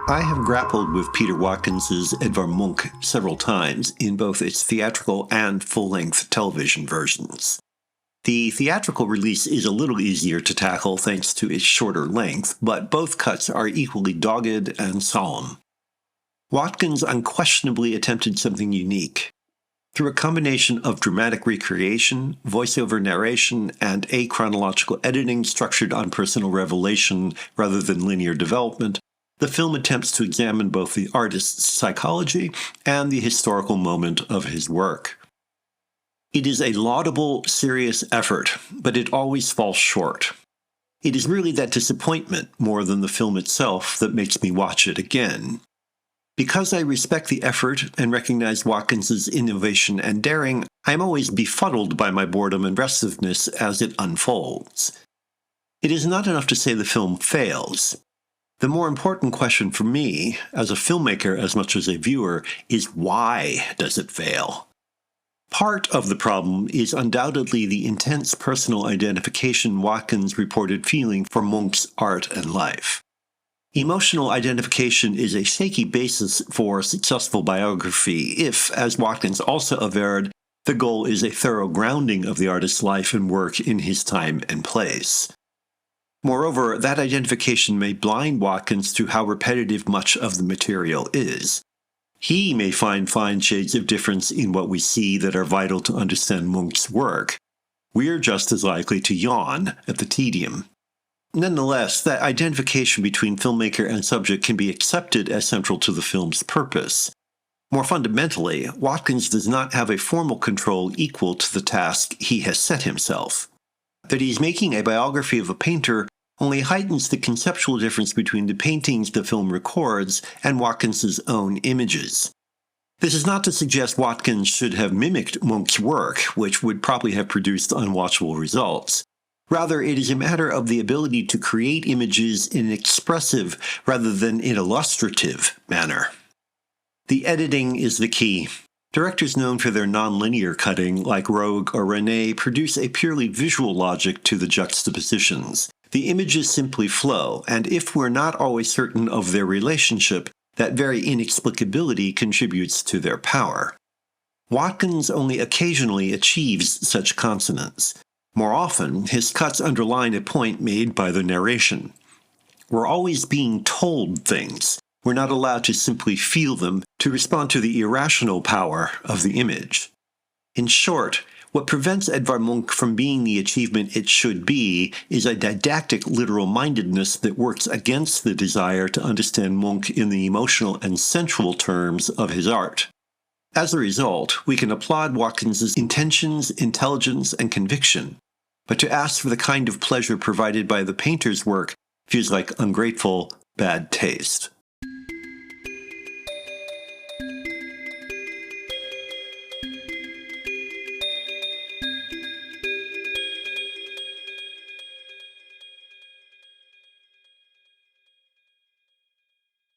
I have grappled with Peter Watkins's Edvard Munch several times in both its theatrical and full-length television versions. The theatrical release is a little easier to tackle thanks to its shorter length, but both cuts are equally dogged and solemn. Watkins unquestionably attempted something unique. Through a combination of dramatic recreation, voiceover narration, and achronological editing structured on personal revelation rather than linear development, the film attempts to examine both the artist's psychology and the historical moment of his work. It is a laudable, serious effort, but it always falls short. It is really that disappointment, more than the film itself, that makes me watch it again. Because I respect the effort and recognize Watkins's innovation and daring, I am always befuddled by my boredom and restiveness as it unfolds. It is not enough to say the film fails. The more important question for me, as a filmmaker as much as a viewer, is why does it fail? Part of the problem is undoubtedly the intense personal identification Watkins reported feeling for Munch's art and life. Emotional identification is a shaky basis for successful biography if, as Watkins also averred, the goal is a thorough grounding of the artist's life and work in his time and place. Moreover, that identification may blind Watkins to how repetitive much of the material is. He may find fine shades of difference in what we see that are vital to understand Munch's work. We're just as likely to yawn at the tedium. Nonetheless, that identification between filmmaker and subject can be accepted as central to the film's purpose. More fundamentally, Watkins does not have a formal control equal to the task he has set himself. That he's making a biography of a painter only heightens the conceptual difference between the paintings the film records and Watkins's own images. This is not to suggest Watkins should have mimicked Munch's work, which would probably have produced unwatchable results. Rather, it is a matter of the ability to create images in an expressive rather than an illustrative manner. The editing is the key. Directors known for their non-linear cutting, like Rogue or René, produce a purely visual logic to the juxtapositions. The images simply flow, and if we're not always certain of their relationship, that very inexplicability contributes to their power. Watkins only occasionally achieves such consonance. More often, his cuts underline a point made by the narration. We're always being told things. We're not allowed to simply feel them, to respond to the irrational power of the image. In short, what prevents Edvard Munch from being the achievement it should be is a didactic literal-mindedness that works against the desire to understand Munch in the emotional and sensual terms of his art. As a result, we can applaud Watkins's intentions, intelligence, and conviction, but to ask for the kind of pleasure provided by the painter's work feels like ungrateful, bad taste.